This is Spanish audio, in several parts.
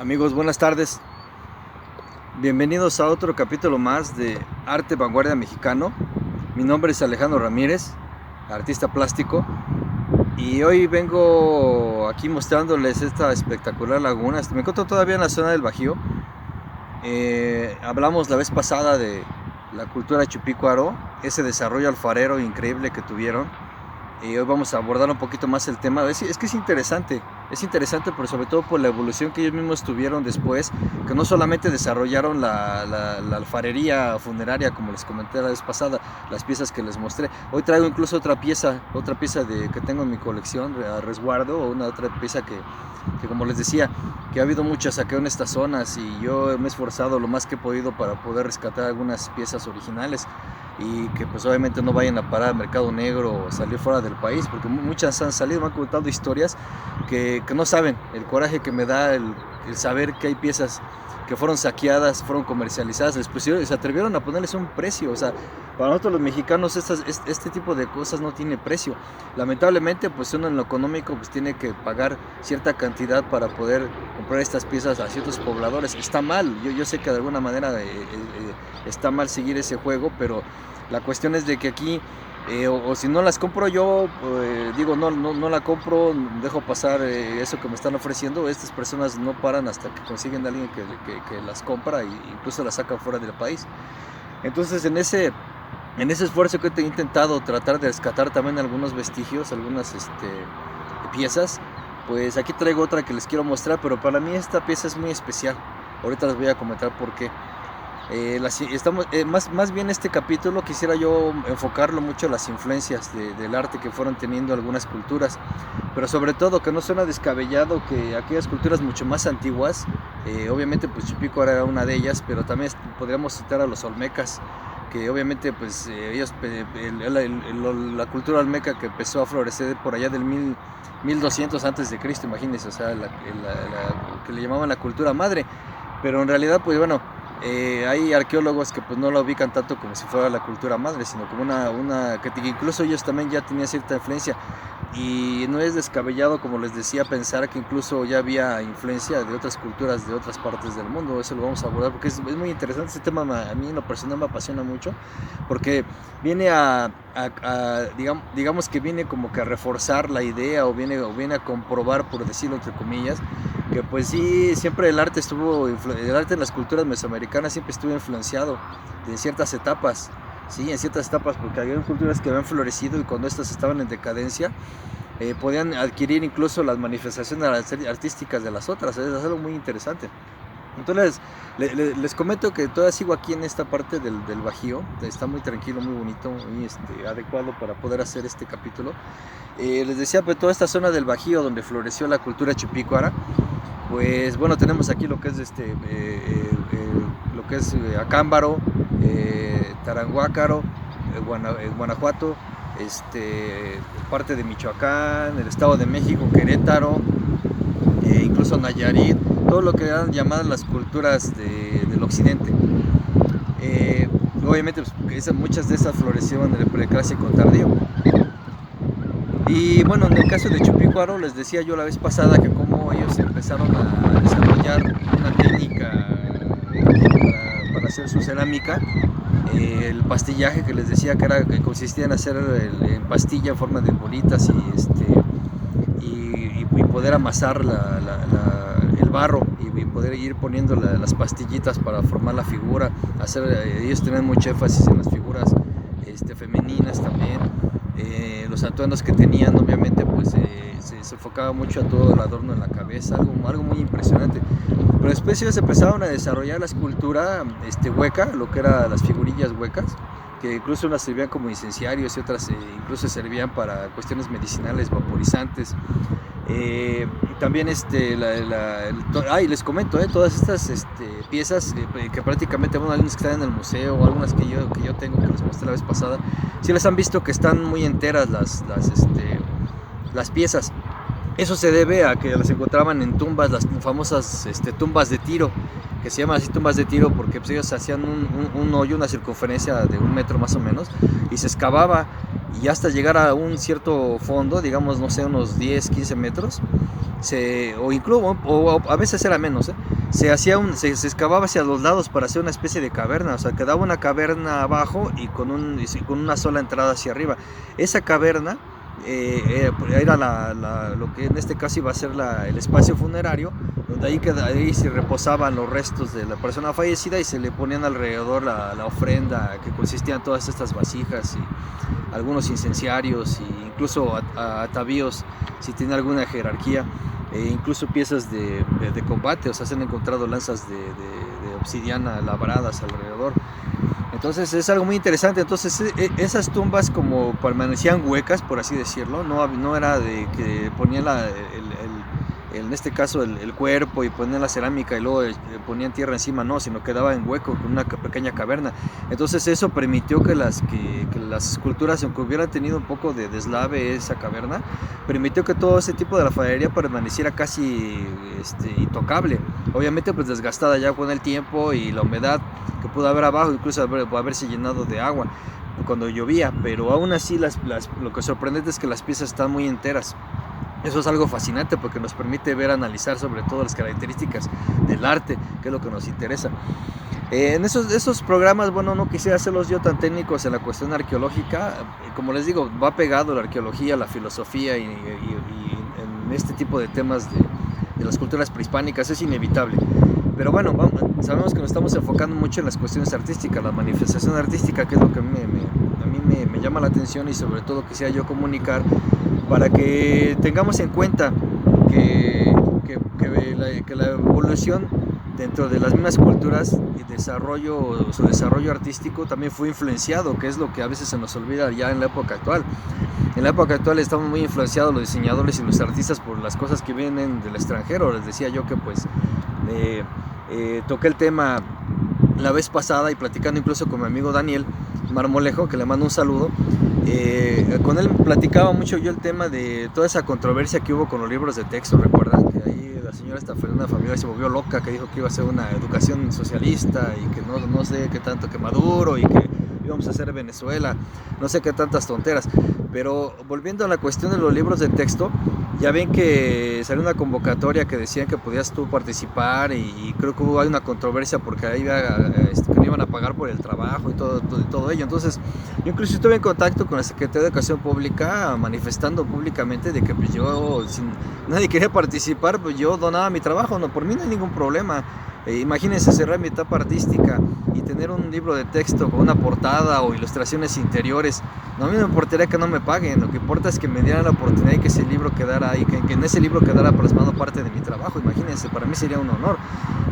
Amigos, buenas tardes. Bienvenidos a otro capítulo más de Arte Vanguardia Mexicano. Mi nombre es Alejandro Ramírez, artista plástico, y hoy vengo aquí mostrándoles esta espectacular laguna. Me encuentro todavía en la zona del Bajío. Hablamos la vez pasada de la cultura Chupicuaro, ese desarrollo alfarero increíble que tuvieron. Y hoy vamos a abordar un poquito más el tema. Es que es interesante, pero sobre todo por la evolución que ellos mismos tuvieron después, que no solamente desarrollaron la alfarería funeraria, como les comenté la vez pasada, las piezas que les mostré. Hoy traigo incluso otra pieza que tengo en mi colección, a resguardo, o una otra pieza que como les decía, que ha habido mucho saqueo en estas zonas, y yo me he esforzado lo más que he podido para poder rescatar algunas piezas originales, y que pues obviamente no vayan a parar al mercado negro o salir fuera del país, porque muchas han salido, me han contado historias que no saben el coraje que me da el saber que hay piezas que fueron saqueadas, fueron comercializadas, se atrevieron a ponerles un precio. O sea, para nosotros los mexicanos este tipo de cosas no tiene precio. Lamentablemente, pues uno en lo económico pues tiene que pagar cierta cantidad para poder comprar estas piezas a ciertos pobladores. Está mal, yo sé que de alguna manera está mal seguir ese juego, pero la cuestión es de que aquí o si no las compro yo, digo, no la compro, dejo pasar eso que me están ofreciendo. Estas personas no paran hasta que consiguen a alguien que las compra, e incluso las saca fuera del país. Entonces en ese esfuerzo que he intentado tratar de rescatar también algunos vestigios, algunas piezas, pues aquí traigo otra que les quiero mostrar, pero para mí esta pieza es muy especial. Ahorita les voy a comentar por qué. Más bien este capítulo quisiera yo enfocarlo mucho a las influencias del arte que fueron teniendo algunas culturas, pero sobre todo que no suena descabellado que aquellas culturas mucho más antiguas, obviamente pues Chupicuaro era una de ellas, pero también podríamos citar a los olmecas, que obviamente pues ellos, la cultura olmeca que empezó a florecer por allá del 1200 antes de Cristo, imagínense, o sea, que le llamaban la cultura madre, pero en realidad pues bueno, hay arqueólogos que pues no la ubican tanto como si fuera la cultura madre, sino como que incluso ellos también ya tenían cierta influencia, y no es descabellado, como les decía, pensar que incluso ya había influencia de otras culturas de otras partes del mundo. Eso lo vamos a abordar porque es muy interesante este tema. A mí en lo personal me apasiona mucho, porque viene digamos que viene como que a reforzar la idea, o viene a comprobar, por decirlo entre comillas, que pues sí, siempre el arte en las culturas mesoamericanas siempre estuvo influenciado de ciertas etapas. Sí, en ciertas etapas, porque había culturas que habían florecido, y cuando estas estaban en decadencia, podían adquirir incluso las manifestaciones artísticas de las otras. Es algo muy interesante. Entonces les comento que todavía sigo aquí en esta parte del Bajío. Está muy tranquilo, muy bonito, muy adecuado para poder hacer este capítulo. Les decía, pues toda esta zona del Bajío donde floreció la cultura chupicuara, pues bueno, tenemos aquí lo que es Acámbaro, Taranguácaro, Guanajuato, parte de Michoacán, el Estado de México, Querétaro, incluso Nayarit, todo lo que han llamado las culturas del occidente. Obviamente pues, muchas de esas florecieron en el Preclásico tardío. Y bueno, en el caso de Chupicuaro, les decía yo la vez pasada que como ellos empezaron a desarrollar una técnica para hacer su cerámica, el pastillaje que les decía que consistía en hacer en pastilla en forma de bolitas, y poder amasar el barro, y poder ir poniendo las pastillitas para formar la figura. Ellos tenían mucho énfasis en las figuras femeninas también. Los atuendos que tenían, obviamente pues se enfocaba mucho a todo el adorno en la cabeza, algo muy impresionante. Pero después ellos empezaron a desarrollar la escultura hueca, lo que eran las figurillas huecas, que incluso unas servían como incenciarios, y otras incluso servían para cuestiones medicinales, vaporizantes. También les comento, todas estas piezas que prácticamente, bueno, algunas que están en el museo, o algunas que yo tengo, que les mostré la vez pasada, sí les han visto que están muy enteras las piezas. Eso se debe a que las encontraban en tumbas, las famosas tumbas de tiro, que se llaman así tumbas de tiro porque pues ellos hacían un hoyo, una circunferencia de 1 metro más o menos, y se excavaba, y hasta llegar a un cierto fondo, digamos, no sé, unos 10, 15 metros, o incluso, o a veces era menos, se excavaba hacia los lados para hacer una especie de caverna, o sea, quedaba una caverna abajo y con una sola entrada hacia arriba. Esa caverna era lo que en este caso iba a ser el espacio funerario, donde ahí se reposaban los restos de la persona fallecida y se le ponían alrededor la ofrenda, que consistía en todas estas vasijas y algunos incenciarios e incluso atavíos si tiene alguna jerarquía, incluso piezas de combate, o sea, se han encontrado lanzas de obsidiana labradas alrededor. Entonces es algo muy interesante. Entonces esas tumbas como permanecían huecas, por así decirlo, no era de que ponían en este caso el cuerpo y ponían la cerámica y luego ponían tierra encima, no, sino quedaba en hueco con una pequeña caverna. Entonces eso permitió que las esculturas, aunque hubieran tenido un poco de deslave esa caverna, permitió que todo ese tipo de alfarería permaneciera casi intocable. Obviamente pues desgastada ya con el tiempo y la humedad que pudo haber abajo, incluso haberse llenado de agua cuando llovía, pero aún así lo que sorprendente es que las piezas están muy enteras. Eso es algo fascinante porque nos permite analizar sobre todo las características del arte, que es lo que nos interesa. En esos programas, bueno, no quisiera hacerlos yo tan técnicos en la cuestión arqueológica. Como les digo, va pegado la arqueología, la filosofía y en este tipo de temas de las culturas prehispánicas es inevitable. Pero bueno, sabemos que nos estamos enfocando mucho en las cuestiones artísticas, la manifestación artística, que es lo que a mí me llama la atención y sobre todo quisiera yo comunicar para que tengamos en cuenta que la evolución dentro de las mismas culturas y su desarrollo artístico también fue influenciado, que es lo que a veces se nos olvida ya en la época actual. En la época actual estamos muy influenciados los diseñadores y los artistas por las cosas que vienen del extranjero. Les decía yo que pues toqué el tema la vez pasada y platicando incluso con mi amigo Daniel Marmolejo, que le mando un saludo. Con él platicaba mucho yo el tema de toda esa controversia que hubo con los libros de texto. Recuerdan que ahí la señora Fernanda Fabiola se volvió loca, que dijo que iba a ser una educación socialista y que no sé qué tanto, que Maduro y que íbamos a hacer Venezuela, no sé qué tantas tonteras. Pero volviendo a la cuestión de los libros de texto, ya ven que salió una convocatoria que decían que podías tú participar y creo que hay una controversia porque ahí que no iban a pagar por el trabajo y todo ello. Entonces yo incluso estuve en contacto con la Secretaría de Educación Pública manifestando públicamente de que pues yo, si nadie quería participar, pues yo donaba mi trabajo, no, por mí no hay ningún problema. Imagínense cerrar mi etapa artística y tener un libro de texto con una portada o ilustraciones interiores. No, a mí no me importaría que no me paguen, lo que importa es que me dieran la oportunidad y que ese libro quedara ahí, que en ese libro quedara plasmado parte de mi trabajo. Imagínense, para mí sería un honor.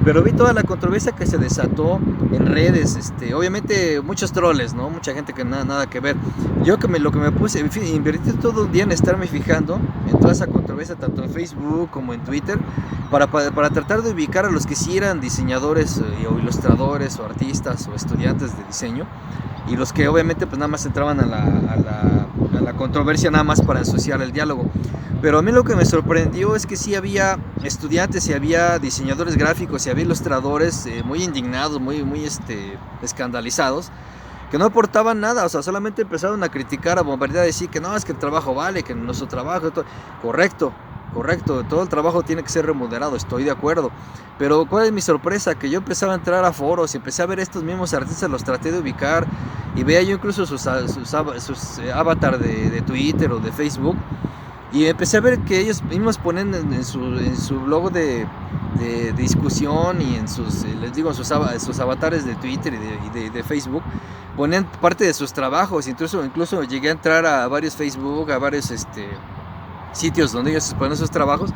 Pero vi toda la controversia que se desató en redes, obviamente muchos troles, ¿no? Mucha gente que nada que ver. Yo lo que me puse, en fin, invertí todo un día en estarme fijando en toda esa controversia, tanto en Facebook como en Twitter, para tratar de ubicar a los que sí eran diseñadores o ilustradores o artistas o estudiantes de diseño, y los que obviamente pues nada más entraban a la controversia nada más para ensuciar el diálogo. Pero a mí lo que me sorprendió es que sí había estudiantes y había diseñadores gráficos y había ilustradores muy indignados, muy escandalizados, que no aportaban nada, o sea, solamente empezaron a criticar, a bombardear, a decir que no, es que el trabajo vale, que nuestro trabajo, correcto, todo el trabajo tiene que ser remunerado, estoy de acuerdo. Pero ¿cuál es mi sorpresa? Que yo empezaba a entrar a foros y empecé a ver estos mismos artistas, los traté de ubicar y veía yo incluso sus avatar de Twitter o de Facebook, y empecé a ver que ellos mismos ponen en su blog de discusión y en sus avatares de Twitter y de Facebook, ponían parte de sus trabajos. Incluso llegué a entrar a varios Facebook, a varios sitios donde ellos ponen sus trabajos,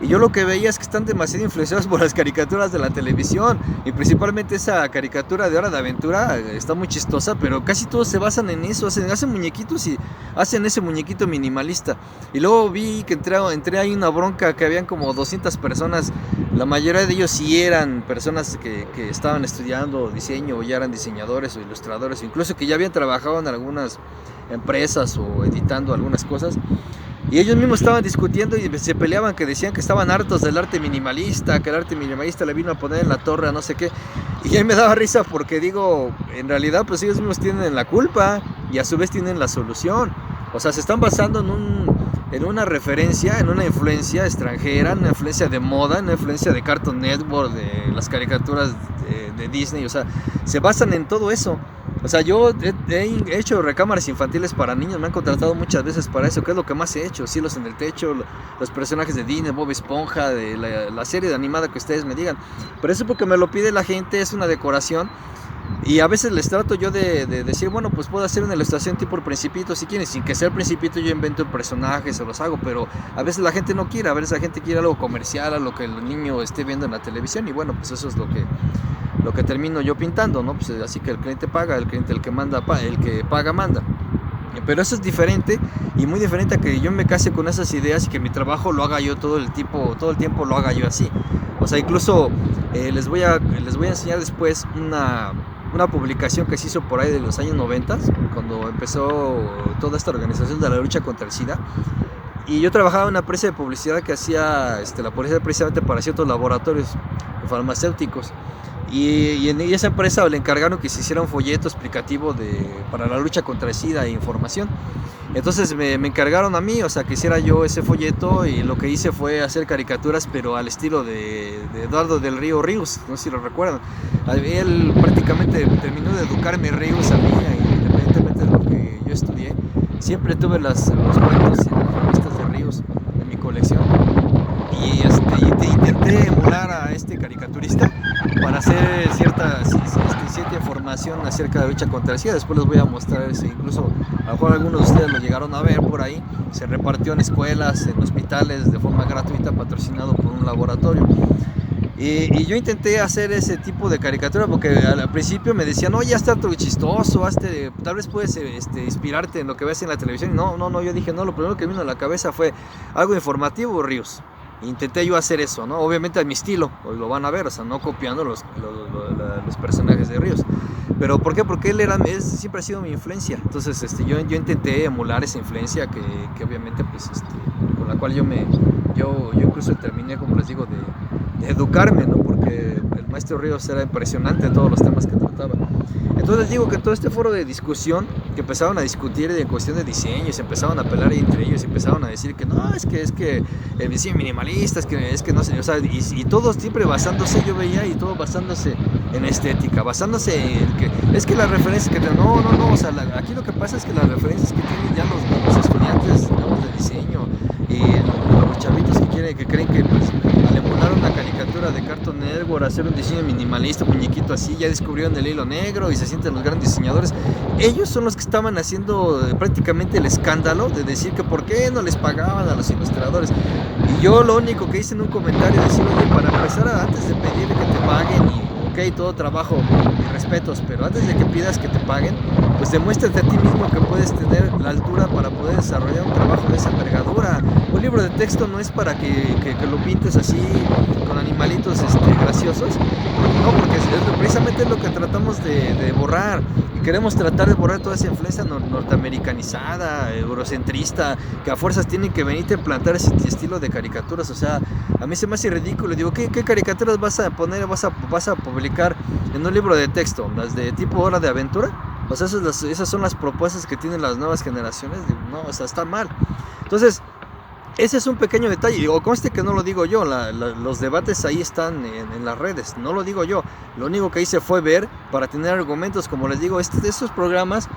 y yo lo que veía es que están demasiado influenciados por las caricaturas de la televisión, y principalmente esa caricatura de Hora de Aventura está muy chistosa, pero casi todos se basan en eso, hacen muñequitos y hacen ese muñequito minimalista. Y luego vi que entré ahí una bronca, que habían como 200 personas, la mayoría de ellos sí eran personas que estaban estudiando diseño, o ya eran diseñadores o ilustradores, o incluso que ya habían trabajado en algunas empresas o editando algunas cosas. Y ellos mismos estaban discutiendo y se peleaban, que decían que estaban hartos del arte minimalista, que el arte minimalista le vino a poner en la torre a no sé qué. Y ahí me daba risa porque digo, en realidad pues ellos mismos tienen la culpa y a su vez tienen la solución. O sea, se están basando en una referencia, en una influencia extranjera, en una influencia de moda, en una influencia de Cartoon Network, de las caricaturas de Disney. O sea, se basan en todo eso. O sea, yo he hecho recámaras infantiles para niños, me han contratado muchas veces para eso, que es lo que más he hecho, Cielos en el Techo, los personajes de Disney, Bob Esponja, de la serie de animada que ustedes me digan. Pero eso porque me lo pide la gente, es una decoración. Y a veces les trato yo de decir, bueno, pues puedo hacer una ilustración tipo el Principito si quieren, sin que sea el Principito yo invento personajes o los hago, pero a veces la gente no quiere, a veces la gente quiere algo comercial, a lo que el niño esté viendo en la televisión, y bueno, pues eso es lo que termino yo pintando, ¿no? Pues así que el cliente paga, el que paga manda. Pero eso es diferente y muy diferente a que yo me case con esas ideas y que mi trabajo lo haga yo todo el tiempo lo haga yo así. O sea, incluso les voy a enseñar después una publicación que se hizo por ahí de los años 90, cuando empezó toda esta organización de la lucha contra el SIDA. Y yo trabajaba en una empresa de publicidad que hacía la publicidad precisamente para ciertos laboratorios farmacéuticos. Y en esa empresa le encargaron que se hiciera un folleto explicativo para la lucha contra el SIDA e información. Entonces me encargaron a mí, o sea, que hiciera yo ese folleto, y lo que hice fue hacer caricaturas, pero al estilo de Eduardo del Río Ríos, no sé si lo recuerdan. Él prácticamente terminó de educarme Ríos a mí, independientemente de lo que yo estudié. Siempre tuve los cuentos y las revistas de Ríos en mi colección. Y intenté emular a este caricaturista para hacer cierta información acerca de la lucha contra el SIDA. Después les voy a mostrar incluso a lo mejor algunos de ustedes lo llegaron a ver por ahí. Se repartió en escuelas, en hospitales de forma gratuita, patrocinado por un laboratorio. Y yo intenté hacer ese tipo de caricatura porque al principio me decían, no, ya está todo chistoso, tal vez puedes inspirarte en lo que ves en la televisión. No, yo dije, no, lo primero que vino a la cabeza fue algo informativo, Ríos. Intenté yo hacer eso, ¿no? Obviamente a mi estilo, hoy lo van a ver, o sea, no copiando los personajes de Ríos. ¿Pero por qué? Porque él siempre ha sido mi influencia. Entonces yo intenté emular esa influencia que obviamente, pues, con la cual yo incluso terminé, como les digo, de educarme, ¿no? Porque el maestro Ríos era impresionante en todos los temas que trataba. Entonces digo que en todo este foro de discusión, que empezaron a discutir en cuestión de diseño, y se empezaron a pelear entre ellos, y empezaron a decir que no, es que el diseño minimalista, es que no sé, o sea, y todos siempre basándose, yo veía, y todo basándose en estética, basándose en que, es que las referencias que tienen, no, o sea, aquí lo que pasa es que las referencias que tienen ya los estudiantes, digamos, de diseño, y los chavitos que creen que, pues, al emular una caricatura de Cartoon Network, hacer un diseño minimalista, un muñequito así, ya descubrieron el hilo negro y se sienten los grandes diseñadores. Ellos son los que estaban haciendo prácticamente el escándalo de decir que por qué no les pagaban a los ilustradores. Y yo lo único que hice en un comentario es decir, oye, para empezar, antes de pedirle que te paguen, y ok, todo trabajo y respetos, pero antes de que pidas que te paguen, pues demuéstrate a ti mismo que puedes tener la altura para poder desarrollar un trabajo de esa envergadura. Un libro de texto no es para que lo pintes así con animalitos graciosos, no, porque precisamente es lo que tratamos de borrar. Y queremos tratar de borrar toda esa influencia norteamericanizada, eurocentrista, que a fuerzas tienen que venirte a implantar ese estilo de caricaturas. O sea, a mí se me hace ridículo. Digo, ¿qué caricaturas vas a poner, vas a publicar en un libro de texto? ¿Las de tipo Hora de Aventura? O sea, esas son las propuestas que tienen las nuevas generaciones. No, o sea, está mal. Entonces, ese es un pequeño detalle. Digo, conste que no lo digo yo, los debates ahí están en las redes, no lo digo yo. Lo único que hice fue ver para tener argumentos. Como les digo, de estos programas,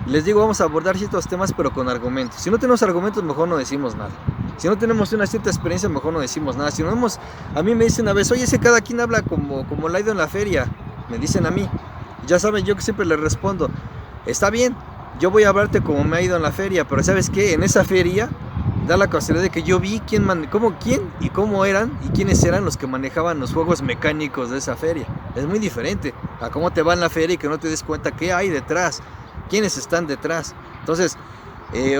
les digo, vamos a abordar ciertos temas pero con argumentos. Si no tenemos argumentos, mejor no decimos nada. Si no tenemos una cierta experiencia, mejor no decimos nada. Si no hemos, a mí me dicen una vez, oye, cada quien habla como le ha ido en la feria. Me dicen a mí. Ya saben, yo que siempre les respondo, está bien, yo voy a hablarte como me ha ido en la feria, pero ¿sabes qué? En esa feria da la casualidad de que yo vi quién y cómo eran y quiénes eran los que manejaban los juegos mecánicos de esa feria. Es muy diferente a cómo te va en la feria y que no te des cuenta qué hay detrás, quiénes están detrás. Entonces,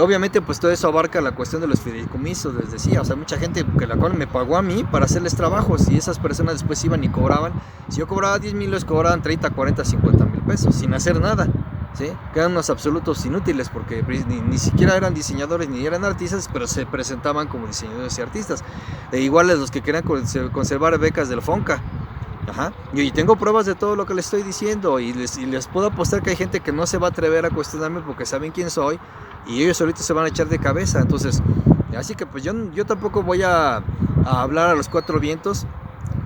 obviamente, pues todo eso abarca la cuestión de los fideicomisos, les decía. O sea, mucha gente que la cual me pagó a mí para hacerles trabajos, y esas personas después iban y cobraban. Si yo cobraba 10,000, les cobraban 30, 40, 50 mil pesos sin hacer nada, ¿sí? Quedan unos absolutos inútiles porque ni siquiera eran diseñadores ni eran artistas, pero se presentaban como diseñadores y artistas. Igual los que querían conservar becas del FONCA. Ajá. Y tengo pruebas de todo lo que les estoy diciendo y les puedo apostar que hay gente que no se va a atrever a cuestionarme porque saben quién soy y ellos ahorita se van a echar de cabeza. Entonces, así que pues yo tampoco voy a hablar a los cuatro vientos,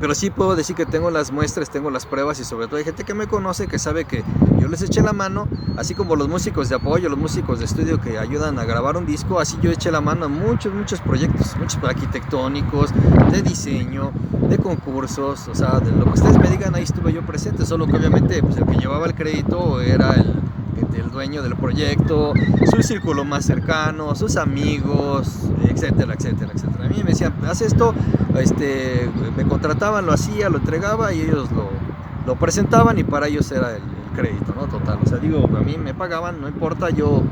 pero sí puedo decir que tengo las muestras, tengo las pruebas y sobre todo hay gente que me conoce, que sabe que yo les eché la mano, así como los músicos de apoyo, los músicos de estudio que ayudan a grabar un disco, así yo eché la mano a muchos proyectos, muchos arquitectónicos, de diseño, de concursos, o sea, de lo que ustedes me digan, ahí estuve yo presente, solo que obviamente pues, el que llevaba el crédito era el dueño del proyecto, su círculo más cercano, sus amigos, etcétera, etcétera, etcétera. A mí me decían, haz esto, me contrataban, lo hacía, lo entregaba y ellos lo presentaban y para ellos era el crédito, ¿no? Total, o sea, digo, a mí me pagaban, no importa, yo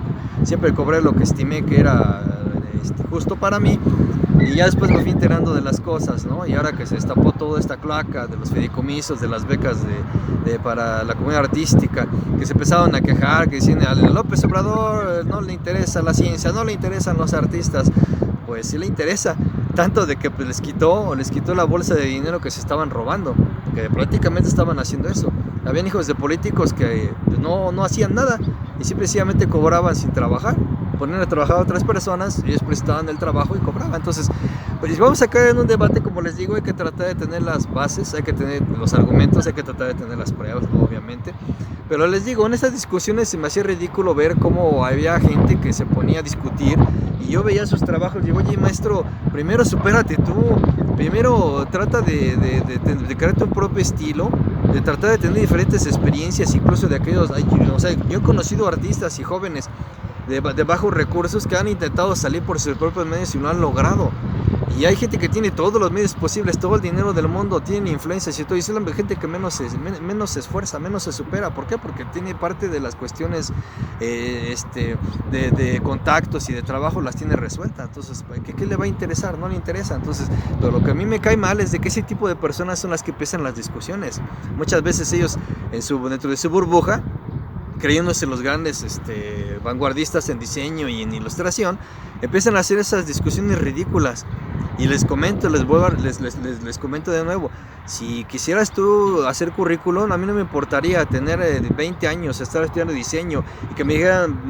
siempre cobré lo que estimé que era justo para mí. Y ya después me fui enterando de las cosas, ¿no? Y ahora que se destapó toda esta cloaca de los fideicomisos, de las becas para la comunidad artística, que se empezaron a quejar, que decían, a López Obrador no le interesa la ciencia, no le interesan los artistas. Pues sí le interesa, tanto de que pues, les quitó la bolsa de dinero que se estaban robando, que prácticamente estaban haciendo eso. Habían hijos de políticos que pues, no hacían nada y simplemente cobraban sin trabajar. Ponían a trabajar a otras personas, ellos prestaban el trabajo y cobraban. Entonces, pues vamos a caer en un debate, como les digo, hay que tratar de tener las bases, hay que tener los argumentos, hay que tratar de tener las pruebas, obviamente. Pero les digo, en estas discusiones se me hacía ridículo ver cómo había gente que se ponía a discutir y yo veía sus trabajos y digo, oye maestro, primero supérate tú, primero trata de crearte un propio estilo, de tratar de tener diferentes experiencias, incluso de aquellos, o sea, yo he conocido artistas y jóvenes de bajos recursos que han intentado salir por sus propios medios y no han logrado. Y hay gente que tiene todos los medios posibles, todo el dinero del mundo, tiene influencias y todo. Y es la gente que menos se esfuerza, menos se supera. ¿Por qué? Porque tiene parte de las cuestiones de contactos y de trabajo las tiene resueltas. Entonces, ¿qué le va a interesar? No le interesa. Entonces, pero lo que a mí me cae mal es de que ese tipo de personas son las que empiezan las discusiones. Muchas veces ellos, dentro de su burbuja, creyéndose los grandes vanguardistas en diseño y en ilustración, empiezan a hacer esas discusiones ridículas. Y les comento, les comento de nuevo, si quisieras tú hacer currículum, a mí no me importaría tener 20 años, estar estudiando diseño y que me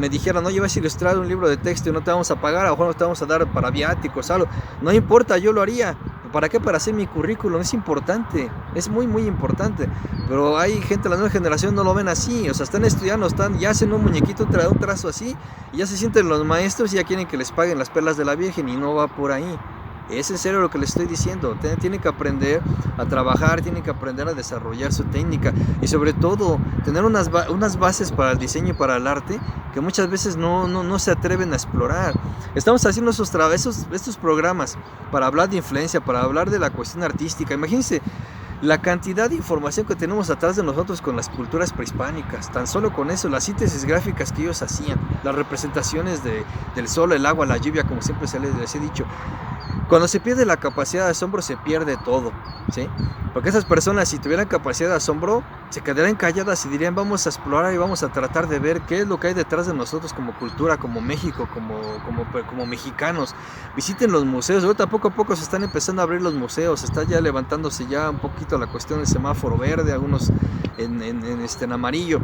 dijeran, no, llevas a ilustrar un libro de texto y no te vamos a pagar, a lo mejor no te vamos a dar para viáticos, algo. No importa, yo lo haría. ¿Para qué? Para hacer mi currículum, es importante, es muy importante, pero hay gente, la nueva generación no lo ven así, o sea, están estudiando, ya hacen un muñequito, un trazo así, y ya se sienten los maestros y ya quieren que les paguen las perlas de la Virgen y no va por ahí. Es en serio lo que les estoy diciendo, tienen que aprender a trabajar, tienen que aprender a desarrollar su técnica y sobre todo tener unas bases para el diseño y para el arte que muchas veces no se atreven a explorar. Estamos haciendo estos programas para hablar de influencia, para hablar de la cuestión artística. Imagínense la cantidad de información que tenemos atrás de nosotros con las culturas prehispánicas, tan solo con eso, las síntesis gráficas que ellos hacían, las representaciones del sol, el agua, la lluvia, como siempre les he dicho. Cuando se pierde la capacidad de asombro se pierde todo, ¿sí? Porque esas personas, si tuvieran capacidad de asombro, se quedarían calladas y dirían, vamos a explorar y vamos a tratar de ver qué es lo que hay detrás de nosotros como cultura, como México, como mexicanos. Visiten los museos. Ahorita poco a poco se están empezando a abrir los museos, está ya levantándose ya un poquito la cuestión del semáforo verde, algunos en amarillo.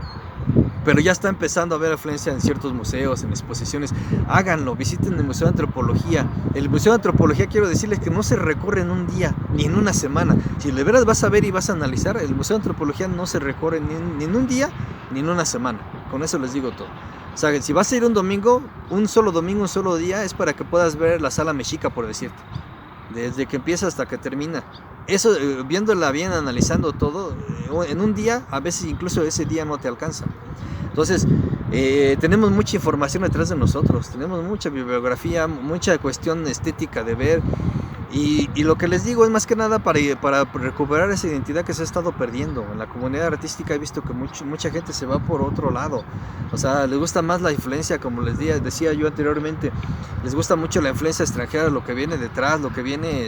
Pero ya está empezando a haber afluencia en ciertos museos, en exposiciones. Háganlo, visiten el Museo de Antropología. El Museo de Antropología, quiero decirles que no se recorre en un día, ni en una semana. Si de veras vas a ver y vas a analizar, el Museo de Antropología no se recorre ni en un día, ni en una semana. Con eso les digo todo. O sea, si vas a ir un domingo, un solo día, es para que puedas ver la Sala Mexica, por decirte. Desde que empieza hasta que termina. Eso, viéndola bien, analizando todo, en un día, a veces incluso ese día no te alcanza. Entonces, tenemos mucha información detrás de nosotros, tenemos mucha bibliografía, mucha cuestión estética de ver. Y lo que les digo es más que nada para recuperar esa identidad que se ha estado perdiendo. En la comunidad artística he visto que mucha gente se va por otro lado. O sea, les gusta más la influencia, como les decía yo anteriormente, les gusta mucho la influencia extranjera, lo que viene detrás, lo que viene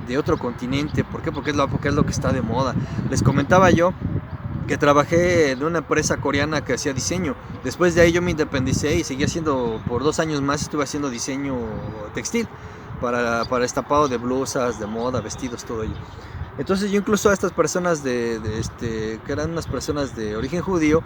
de otro continente. ¿Por qué? Porque es lo que está de moda. Les comentaba yo que trabajé en una empresa coreana que hacía diseño. Después de ahí yo me independicé y seguí haciendo, por 2 años más estuve haciendo diseño textil para estampado de blusas, de moda, vestidos, todo ello. Entonces yo incluso a estas personas que eran unas personas de origen judío,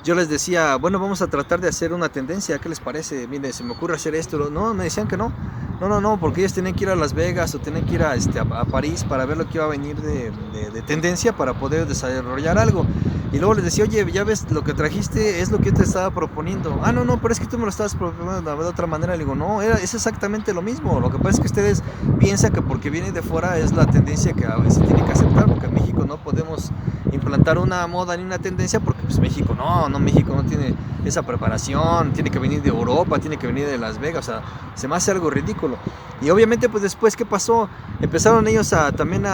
yo les decía, bueno, vamos a tratar de hacer una tendencia, ¿qué les parece? Mire, se me ocurre hacer esto. No, me decían que no. No, porque ellos tenían que ir a Las Vegas o tenían que ir a París para ver lo que iba a venir de tendencia para poder desarrollar algo. Y luego les decía, oye, ya ves, lo que trajiste es lo que yo te estaba proponiendo. Ah, no, pero es que tú me lo estabas proponiendo de otra manera. Le digo, no, es exactamente lo mismo. Lo que pasa es que ustedes piensan que porque viene de fuera es la tendencia que a veces tiene que aceptar, porque en México no podemos implantar una moda ni una tendencia, porque pues México no tiene esa preparación, tiene que venir de Europa, tiene que venir de Las Vegas, o sea, se me hace algo ridículo. Y obviamente pues después, ¿qué pasó? Empezaron ellos también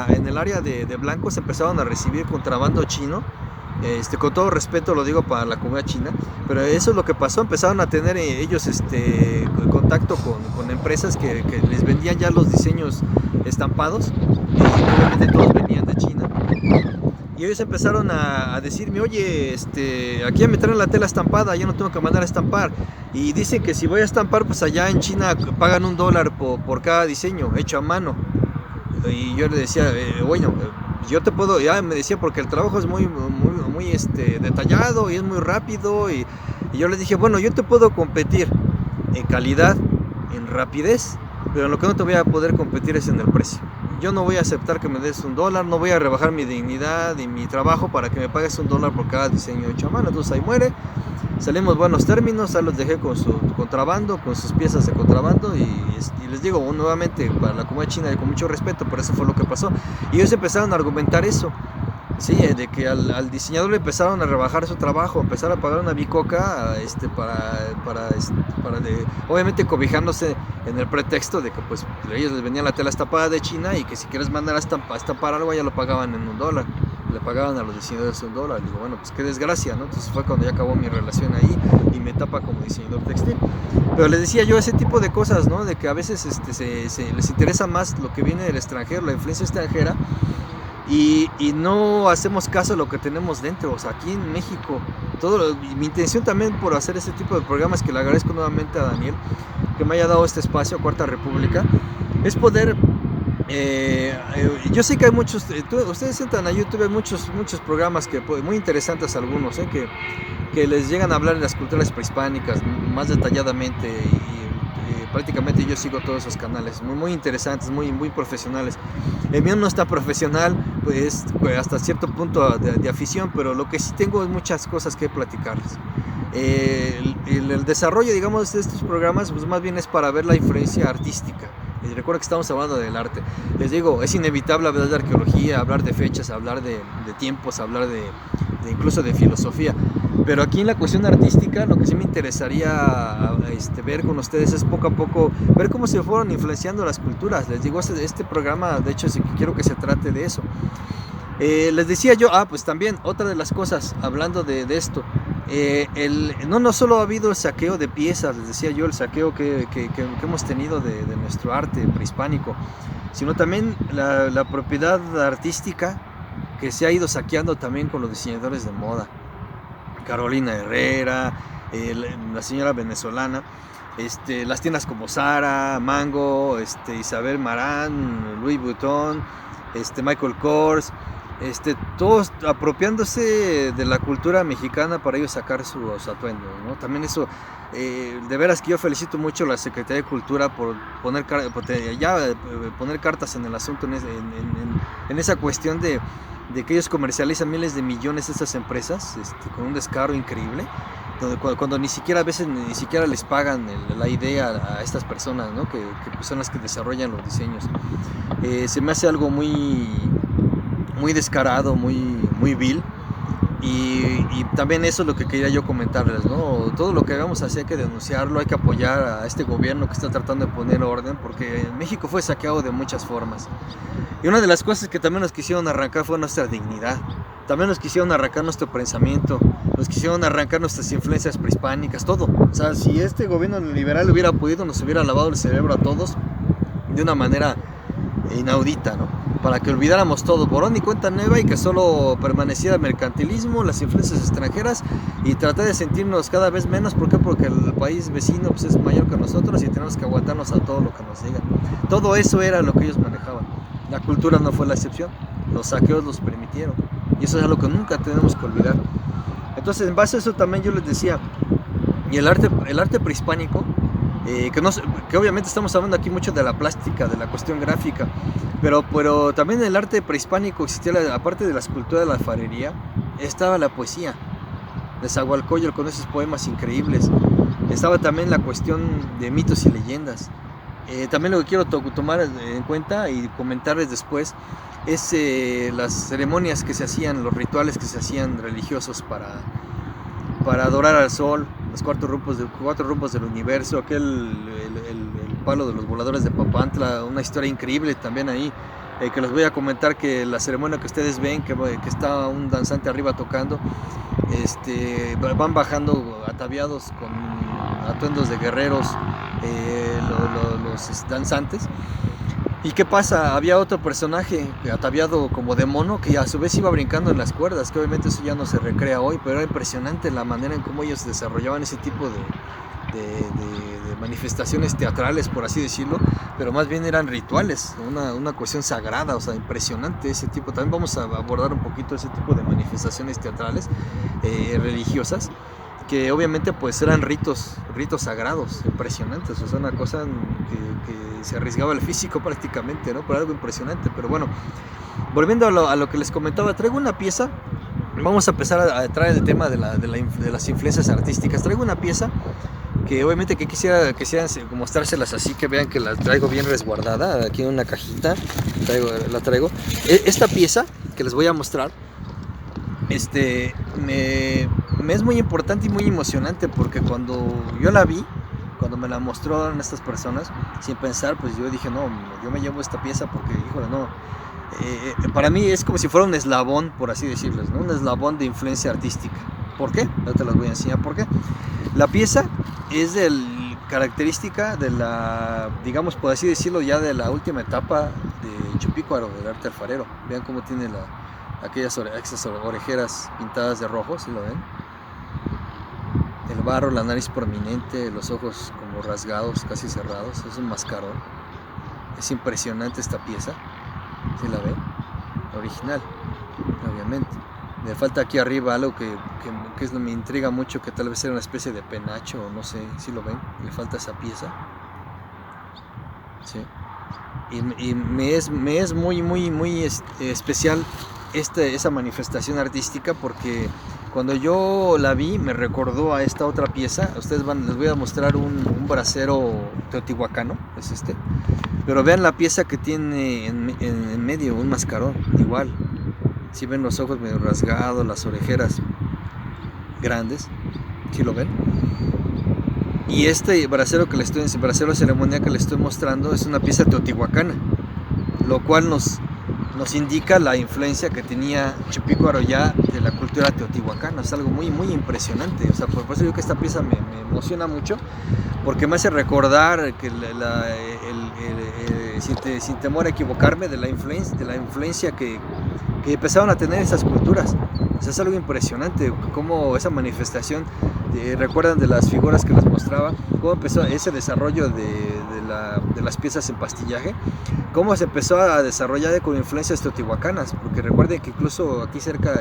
en el área de blancos, empezaron a recibir contrabando chino. Con todo respeto lo digo para la comunidad china, pero eso es lo que pasó. Empezaron a tener ellos contacto con empresas que les vendían ya los diseños estampados, y obviamente todos venían de China. Y ellos empezaron a decirme, oye, aquí me traen la tela estampada, yo no tengo que mandar a estampar. Y dicen que si voy a estampar, pues allá en China pagan $1 por cada diseño hecho a mano. Y yo le decía, bueno, yo te puedo, ya me decía, porque el trabajo es muy detallado y es muy rápido. Y yo le dije, bueno, yo te puedo competir en calidad, en rapidez, pero en lo que no te voy a poder competir es en el precio. Yo no voy a aceptar que me des $1, no voy a rebajar mi dignidad y mi trabajo para que me pagues $1 por cada diseño hecho a mano. Entonces ahí muere. Salimos buenos términos, ahí los dejé con su contrabando, con sus piezas de contrabando, y les digo nuevamente, para la comunidad china, y con mucho respeto, pero eso fue lo que pasó. Y ellos empezaron a argumentar eso, sí, de que al diseñador le empezaron a rebajar su trabajo, empezaron a pagar una bicoca, obviamente cobijándose en el pretexto de que pues ellos les venían la tela estampada de China, y que si quieres mandar a estampar algo ya lo pagaban en $1. Le pagaban a los diseñadores $1. Digo, bueno, pues qué desgracia, ¿no? Entonces fue cuando ya acabó mi relación ahí y me etapa como diseñador textil. Pero les decía yo ese tipo de cosas, ¿no? De que a veces les interesa más lo que viene del extranjero, la influencia extranjera, y no hacemos caso a lo que tenemos dentro. O sea, aquí en México, mi intención también por hacer este tipo de programas, que le agradezco nuevamente a Daniel que me haya dado este espacio a Cuarta República, es poder... yo sé que hay muchos, ustedes entran a YouTube, hay muchos programas muy interesantes, algunos que les llegan a hablar de las culturas prehispánicas más detalladamente, y prácticamente yo sigo todos esos canales, muy interesantes, muy profesionales. El mío no está profesional, pues hasta cierto punto de afición, pero lo que sí tengo es muchas cosas que platicarles. El desarrollo, digamos, de estos programas, pues más bien es para ver la influencia artística. Y recuerda que estamos hablando del arte. Les digo, es inevitable hablar de arqueología, hablar de fechas, hablar de tiempos, hablar de incluso de filosofía. Pero aquí en la cuestión artística, lo que sí me interesaría ver con ustedes es poco a poco ver cómo se fueron influenciando las culturas. Les digo, este programa, de hecho, quiero que se trate de eso. Les decía yo, pues también otra de las cosas, hablando de esto, no solo ha habido el saqueo de piezas, les decía yo, el saqueo que hemos tenido de nuestro arte prehispánico, sino también la propiedad artística que se ha ido saqueando también con los diseñadores de moda. Carolina Herrera, la señora venezolana, las tiendas como Zara, Mango, Isabel Marant, Louis Vuitton, Michael Kors, todos apropiándose de la cultura mexicana para ellos sacar sus atuendos, ¿no? También eso, de veras que yo felicito mucho a la Secretaría de Cultura por poner cartas en el asunto, en esa cuestión de que ellos comercializan miles de millones de estas empresas, con un descaro increíble, cuando ni siquiera a veces ni siquiera les pagan la idea a estas personas, ¿no? que son las que desarrollan los diseños. Se me hace algo muy descarado, muy vil. Y también eso es lo que quería yo comentarles, ¿no? Todo lo que hagamos así hay que denunciarlo, hay que apoyar a este gobierno que está tratando de poner orden, porque México fue saqueado de muchas formas. Y una de las cosas que también nos quisieron arrancar fue nuestra dignidad. También nos quisieron arrancar nuestro pensamiento, nos quisieron arrancar nuestras influencias prehispánicas, todo. O sea, si este gobierno liberal hubiera podido, nos hubiera lavado el cerebro a todos de una manera inaudita, ¿no? Para que olvidáramos todo, borrón y cuenta nueva, y que solo permaneciera el mercantilismo, las influencias extranjeras, y tratar de sentirnos cada vez menos. ¿Por qué? Porque el país vecino pues, es mayor que nosotros y tenemos que aguantarnos a todo lo que nos digan. Todo eso era lo que ellos manejaban. La cultura no fue la excepción, los saqueos los permitieron, y eso es algo que nunca tenemos que olvidar. Entonces, en base a eso también yo les decía, y el arte prehispánico, que obviamente estamos hablando aquí mucho de la plástica, de la cuestión gráfica, pero también en el arte prehispánico existía, aparte de la escultura de la alfarería, estaba la poesía. Nezahualcóyotl con esos poemas increíbles. Estaba también la cuestión de mitos y leyendas. También lo que quiero tomar en cuenta y comentarles después es las ceremonias que se hacían, los rituales que se hacían religiosos para adorar al sol, los cuatro rumbos del universo, el palo de los voladores de Papantla, una historia increíble también ahí, que les voy a comentar, que la ceremonia que ustedes ven, que está un danzante arriba tocando, van bajando ataviados con atuendos de guerreros, los danzantes. ¿Y qué pasa? Había otro personaje ataviado como de mono que a su vez iba brincando en las cuerdas, que obviamente eso ya no se recrea hoy, pero era impresionante la manera en cómo ellos desarrollaban ese tipo de manifestaciones teatrales, por así decirlo, pero más bien eran rituales, una cuestión sagrada, o sea, impresionante ese tipo. También vamos a abordar un poquito ese tipo de manifestaciones teatrales, religiosas, que obviamente pues eran ritos sagrados, impresionantes, o sea, una cosa que se arriesgaba el físico prácticamente, ¿no? Pero algo impresionante. Pero bueno, volviendo a lo que les comentaba, traigo una pieza, vamos a empezar a traer el tema de las influencias artísticas. Traigo una pieza que obviamente que quisiera mostrárselas así, que vean que la traigo bien resguardada, aquí en una cajita, la traigo. Esta pieza que les voy a mostrar, me es muy importante y muy emocionante, porque cuando yo la vi, cuando me la mostraron estas personas, sin pensar, pues yo dije, no, yo me llevo esta pieza porque, híjole, no. Para mí es como si fuera un eslabón, por así decirlo, ¿no? Un eslabón de influencia artística. ¿Por qué? Ahora te las voy a enseñar por qué. La pieza es característica de la, digamos, por así decirlo, ya de la última etapa de Chupícuaro, del arte alfarero. Vean cómo tiene aquellas orejeras pintadas de rojo, ¿sí lo ven? El barro, la nariz prominente, los ojos como rasgados, casi cerrados, es un mascarón. Es impresionante esta pieza, ¿sí la ven? Original, obviamente. Le falta aquí arriba algo que me intriga mucho, que tal vez sea una especie de penacho, o no sé, ¿sí lo ven? Le falta esa pieza. ¿Sí? Y me es muy especial esa manifestación artística, porque cuando yo la vi me recordó a esta otra pieza. Les voy a mostrar un brasero teotihuacano, es pero vean la pieza que tiene en medio, un mascarón, igual. Si ven los ojos medio rasgados, las orejeras grandes, ¿sí lo ven? Y brasero ceremonial que les estoy mostrando es una pieza teotihuacana, lo cual nos indica la influencia que tenía Chupícuaro ya de la cultura teotihuacana. Es algo muy impresionante. O sea, por eso digo que esta pieza me emociona mucho, porque me hace recordar que sin temor a equivocarme, de la influencia que empezaron a tener esas culturas. O sea, es algo impresionante cómo esa manifestación, recuerdan de las figuras que les mostraba, cómo empezó ese desarrollo de las piezas en pastillaje, cómo se empezó a desarrollar con influencias teotihuacanas, porque recuerden que incluso aquí cerca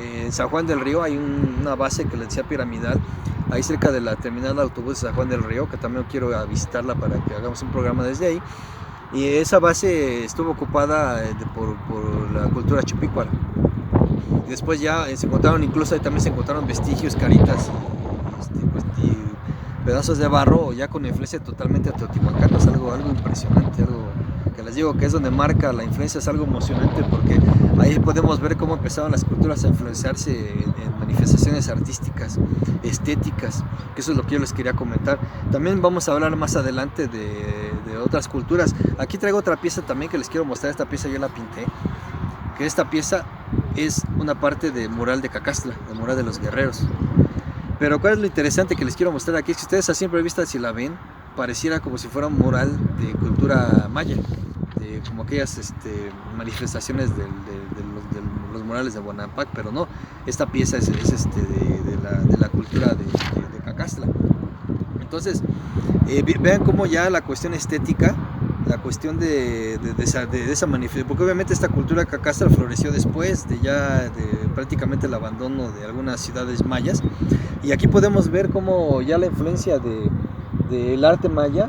en San Juan del Río hay una base que les decía piramidal, ahí cerca de la terminal de autobús de San Juan del Río, que también quiero visitarla para que hagamos un programa desde ahí. Y esa base estuvo ocupada por la cultura chupícuara. Y después ya se encontraron, incluso ahí también se encontraron vestigios, caritas y pedazos de barro ya con influencia totalmente teotihuacana. Es algo impresionante, algo que les digo que es donde marca la influencia. Es algo emocionante, porque ahí podemos ver cómo empezaron las culturas a influenciarse en manifestaciones artísticas, estéticas, que eso es lo que yo les quería comentar. También vamos a hablar más adelante de otras culturas. Aquí traigo otra pieza también que les quiero mostrar. Esta pieza yo la pinté, que esta pieza es una parte de mural de Cacastla, el mural de los guerreros. Pero ¿cuál es lo interesante que les quiero mostrar aquí? Es que ustedes a simple vista, si la ven, pareciera como si fuera un mural de cultura maya, como aquellas manifestaciones de los murales de Bonampak, pero no, esta pieza es de la cultura de Cacastla. Entonces, vean cómo ya la cuestión estética, la cuestión de esa manifestación, porque obviamente esta cultura cacastra floreció después de prácticamente el abandono de algunas ciudades mayas, y aquí podemos ver cómo ya la influencia del arte maya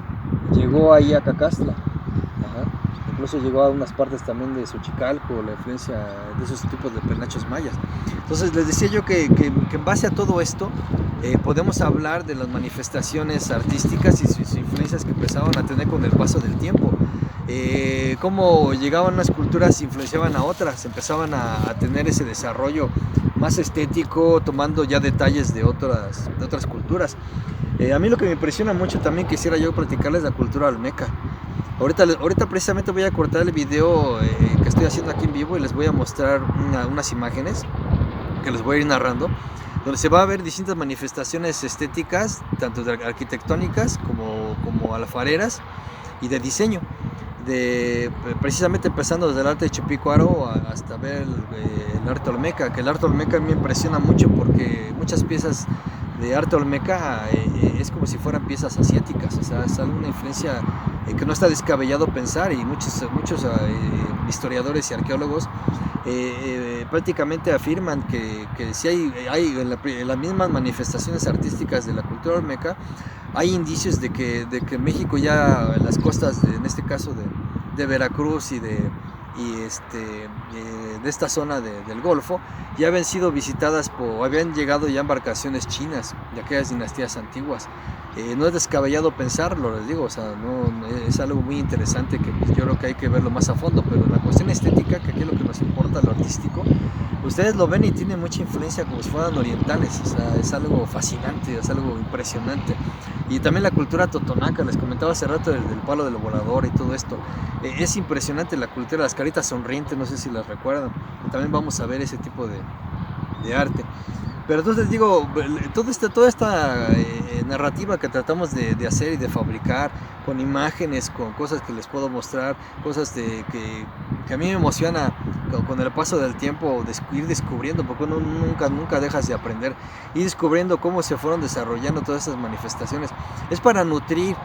llegó ahí a Cacastra. Ajá. Incluso llegó a unas partes también de Xochicalco, la influencia de esos tipos de penachos mayas. Entonces les decía yo que en base a todo esto podemos hablar de las manifestaciones artísticas y sus influencias que empezaban a tener con el paso del tiempo. Cómo llegaban unas culturas, influenciaban a otras, empezaban a tener ese desarrollo más estético, tomando ya detalles de otras culturas. A mí lo que me impresiona mucho también, quisiera yo platicarles, la cultura olmeca. Ahorita precisamente voy a cortar el video que estoy haciendo aquí en vivo y les voy a mostrar unas imágenes que les voy a ir narrando, donde se va a ver distintas manifestaciones estéticas, tanto arquitectónicas como alfareras y de diseño. Precisamente empezando desde el arte de Chupicuaro hasta ver el arte olmeca, que el arte olmeca me impresiona mucho porque muchas piezas de arte olmeca es como si fueran piezas asiáticas, o sea, es alguna influencia que no está descabellado pensar, y muchos historiadores y arqueólogos prácticamente afirman que si hay en las mismas manifestaciones artísticas de la cultura olmeca, hay indicios de que México ya, las costas, en este caso de Veracruz y de esta zona del Golfo, ya habían sido visitadas habían llegado ya embarcaciones chinas de aquellas dinastías antiguas. No es descabellado pensarlo, les digo, o sea, no, es algo muy interesante que pues, yo creo que hay que verlo más a fondo, pero la cuestión estética, que aquí es lo que nos importa, lo artístico, ustedes lo ven y tiene mucha influencia como si fueran orientales, o sea, es algo fascinante, es algo impresionante. Y también la cultura totonaca, les comentaba hace rato del palo del volador y todo esto. Es impresionante la cultura, las caritas sonrientes, no sé si las recuerdan. También vamos a ver ese tipo de arte. Pero entonces digo, toda esta narrativa que tratamos de hacer y de fabricar, con imágenes, con cosas que les puedo mostrar, cosas que a mí me emociona con el paso del tiempo, ir descubriendo, porque uno nunca dejas de aprender, y descubriendo cómo se fueron desarrollando todas esas manifestaciones. Es para nutrir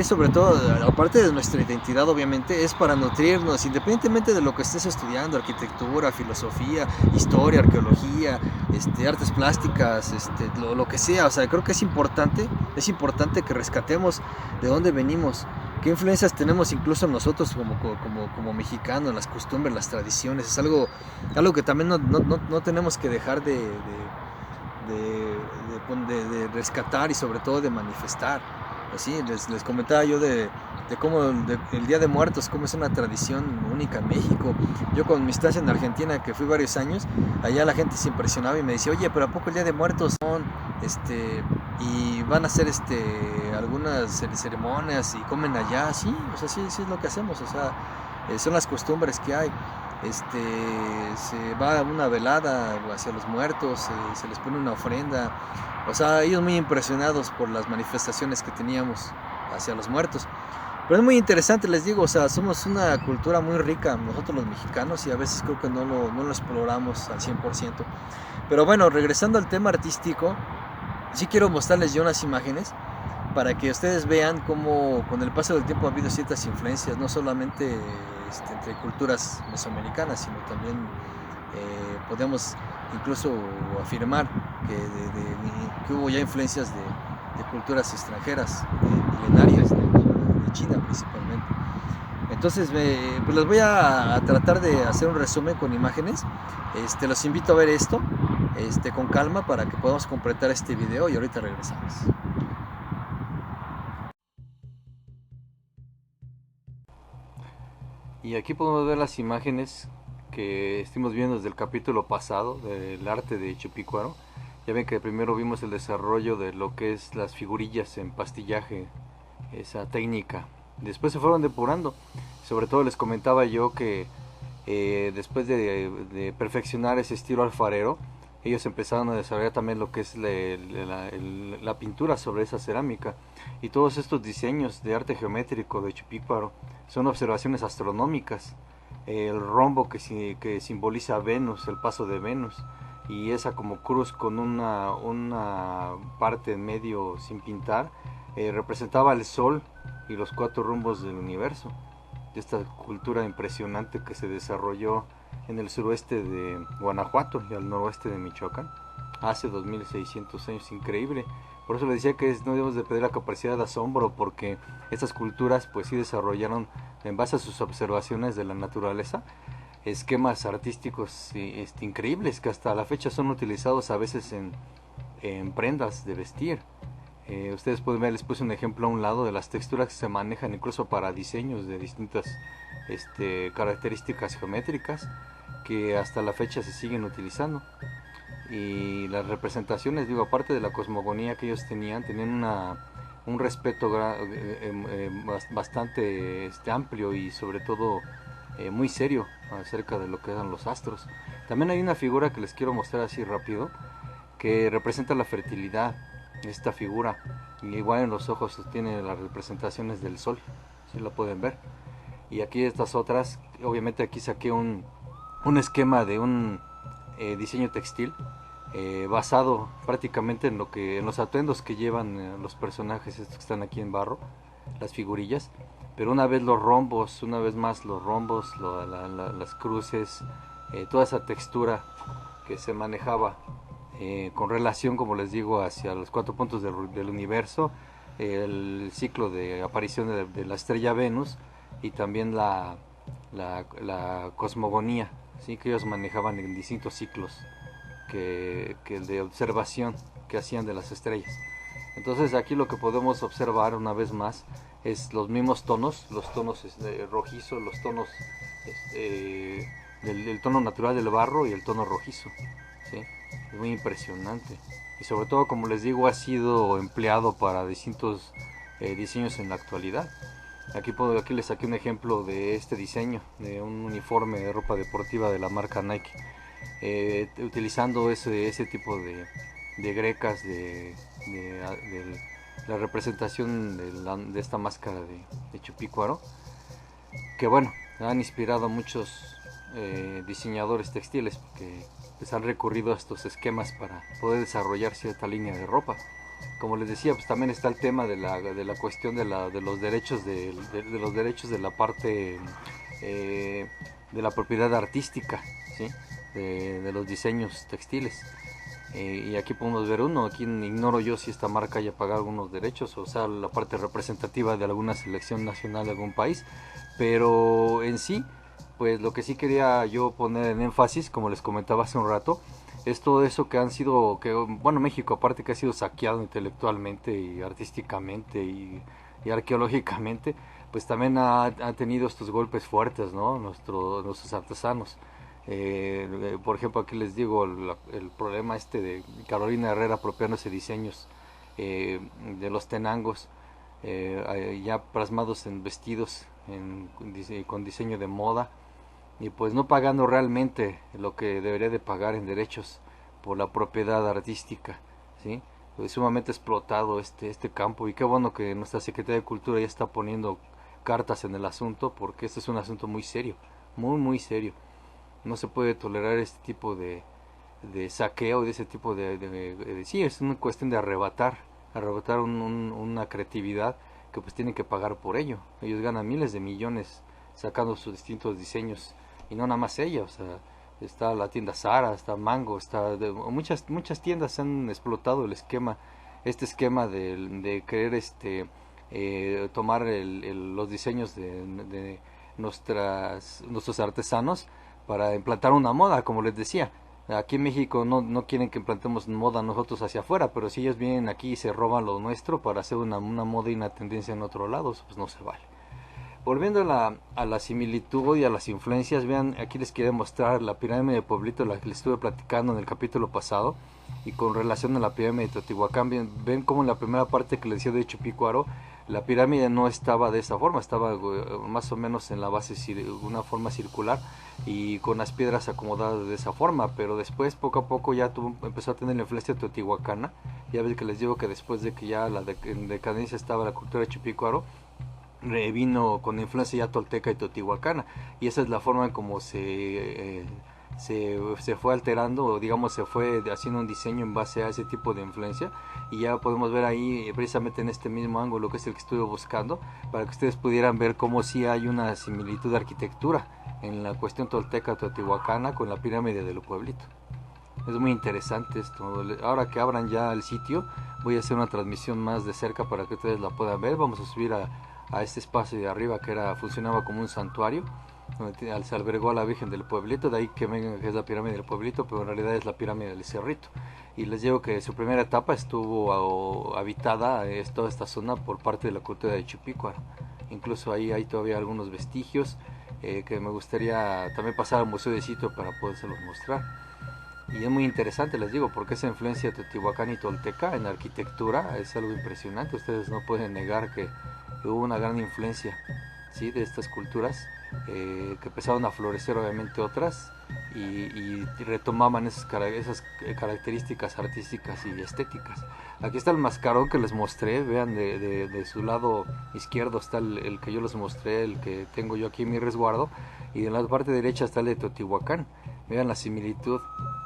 sobre todo, aparte de nuestra identidad obviamente, es para nutrirnos, independientemente de lo que estés estudiando, arquitectura, filosofía, historia, arqueología, artes plásticas, lo que sea. O sea, creo que es importante que rescatemos de dónde venimos, qué influencias tenemos incluso nosotros como mexicanos, las costumbres, las tradiciones. Es algo que también no tenemos que dejar de rescatar, y sobre todo de manifestar. Así, les comentaba yo de cómo el Día de Muertos, cómo es una tradición única en México. Yo con mi estancia en Argentina, que fui varios años, allá la gente se impresionaba y me decía, oye, pero ¿a poco el Día de Muertos son, y van a hacer algunas ceremonias y comen allá? Sí, o sea, sí es lo que hacemos, o sea, son las costumbres que hay. Se va a una velada hacia los muertos, se les pone una ofrenda. O sea, ellos muy impresionados por las manifestaciones que teníamos hacia los muertos. Pero es muy interesante, les digo, o sea, somos una cultura muy rica nosotros los mexicanos, y a veces creo que no lo exploramos al 100%. Pero bueno, regresando al tema artístico, sí quiero mostrarles yo unas imágenes para que ustedes vean cómo con el paso del tiempo ha habido ciertas influencias, no solamente entre culturas mesoamericanas, sino también podemos incluso afirmar que hubo ya influencias de culturas extranjeras, milenarias, de China principalmente. Entonces, pues les voy a tratar de hacer un resumen con imágenes. Los invito a ver esto con calma para que podamos completar este video, y ahorita regresamos. Y aquí podemos ver las imágenes que estuvimos viendo desde el capítulo pasado del arte de Chupicuaro. Ya ven que primero vimos el desarrollo de lo que es las figurillas en pastillaje, esa técnica. Después se fueron depurando. Sobre todo les comentaba yo que después de perfeccionar ese estilo alfarero, ellos empezaron a desarrollar también lo que es la pintura sobre esa cerámica. Y todos estos diseños de arte geométrico de Chupicuaro son observaciones astronómicas. El rombo que simboliza a Venus, el paso de Venus, y esa como cruz con una parte en medio sin pintar, representaba el sol y los 4 rumbos del universo. de esta cultura impresionante que se desarrolló en el suroeste de Guanajuato y al noroeste de Michoacán hace 2600 años. Increíble. Por eso le decía que no debemos de perder la capacidad de asombro, porque estas culturas pues sí desarrollaron, en base a sus observaciones de la naturaleza, esquemas artísticos increíbles que hasta la fecha son utilizados a veces en prendas de vestir. Ustedes pueden ver, les puse un ejemplo a un lado de las texturas que se manejan incluso para diseños de distintas características geométricas que hasta la fecha se siguen utilizando. Y las representaciones, digo, aparte de la cosmogonía que ellos tenían un respeto bastante amplio y sobre todo muy serio acerca de lo que eran los astros. También hay una figura que les quiero mostrar así rápido, que representa la fertilidad. Esta figura, y igual en los ojos tiene las representaciones del sol, si la pueden ver. Y aquí estas otras, obviamente aquí saqué un esquema de un diseño textil basado prácticamente en los atuendos que llevan los personajes estos que están aquí en barro, las figurillas. Pero una vez más los rombos, las cruces, toda esa textura que se manejaba con relación, como les digo, hacia los 4 puntos del universo, el ciclo de aparición de la estrella Venus y también la cosmogonía, ¿sí? Que ellos manejaban en distintos ciclos que de observación que hacían de las estrellas. Entonces aquí lo que podemos observar una vez más es los mismos tonos, los tonos rojizos, los tonos del tono natural del barro y el tono rojizo, ¿sí? Es muy impresionante y sobre todo, como les digo, ha sido empleado para distintos diseños en la actualidad. Aquí les saqué un ejemplo de este diseño de un uniforme de ropa deportiva de la marca Nike, utilizando ese tipo de grecas de la representación de esta máscara de Chupícuaro, que bueno, han inspirado a muchos diseñadores textiles que pues han recurrido a estos esquemas para poder desarrollar cierta línea de ropa. Como les decía, pues también está el tema de la cuestión de los derechos los derechos de la parte de la propiedad artística, ¿sí? De los diseños textiles. Y aquí podemos ver uno. Aquí ignoro yo si esta marca haya pagado algunos derechos, o sea, la parte representativa de alguna selección nacional de algún país, pero en sí, pues lo que sí quería yo poner en énfasis, como les comentaba hace un rato, es todo eso que han sido, bueno, México, aparte que ha sido saqueado intelectualmente y artísticamente y arqueológicamente, pues también ha tenido estos golpes fuertes, ¿no? Nuestros artesanos. Por ejemplo, aquí les digo el problema de Carolina Herrera apropiándose diseños de los tenangos, ya plasmados en vestidos con diseño de moda, y pues no pagando realmente lo que debería de pagar en derechos por la propiedad artística, ¿sí? Es sumamente explotado este campo, y qué bueno que nuestra Secretaría de Cultura ya está poniendo cartas en el asunto, porque este es un asunto muy serio, muy muy serio. No se puede tolerar este tipo de saqueo, de ese tipo sí, es una cuestión de arrebatar una creatividad que pues tienen que pagar por ello. Ellos ganan miles de millones sacando sus distintos diseños, y no nada más ella, o sea, está la tienda Zara, está Mango, muchas tiendas han explotado este esquema de querer tomar los diseños de nuestros artesanos para implantar una moda, como les decía. Aquí en México no quieren que implantemos moda nosotros hacia afuera, pero si ellos vienen aquí y se roban lo nuestro para hacer una moda y una tendencia en otro lado, pues no se vale. Volviendo a la similitud y a las influencias, vean, aquí les quiero mostrar la pirámide de Pueblito, la que les estuve platicando en el capítulo pasado, y con relación a la pirámide de Teotihuacán, ven como en la primera parte que les decía de Chupícuaro, la pirámide no estaba de esa forma, estaba más o menos en la base, una forma circular, y con las piedras acomodadas de esa forma, pero después poco a poco ya empezó a tener la influencia teotihuacana. Ya ves que les digo que después de que ya en decadencia estaba la cultura de Chupícuaro, vino con influencia ya tolteca y teotihuacana, y esa es la forma en como se se fue alterando, o digamos se fue haciendo un diseño en base a ese tipo de influencia, y ya podemos ver ahí precisamente en este mismo ángulo, que es el que estuve buscando, para que ustedes pudieran ver cómo sí hay una similitud de arquitectura en la cuestión tolteca teotihuacana con la pirámide del pueblito. Es muy interesante esto. Ahora que abran ya el sitio, voy a hacer una transmisión más de cerca para que ustedes la puedan ver. Vamos a subir a este espacio de arriba que funcionaba como un santuario, donde se albergó a la Virgen del Pueblito, de ahí que venga que es la pirámide del Pueblito, pero en realidad es la pirámide del Cerrito. Y les digo que su primera etapa estuvo habitada, toda esta zona, por parte de la cultura de Chupícuaro. Incluso ahí hay todavía algunos vestigios que me gustaría también pasar al museo de sitio para podérselos mostrar. Y es muy interesante, les digo, porque esa influencia teotihuacana y tolteca en arquitectura es algo impresionante. Ustedes no pueden negar que hubo una gran influencia, ¿sí?, de estas culturas, que empezaron a florecer obviamente otras, y retomaban esas características artísticas y estéticas. Aquí está el mascarón que les mostré, vean de su lado izquierdo está el que yo les mostré, el que tengo yo aquí en mi resguardo, y en la parte derecha está el de Teotihuacán. Vean la similitud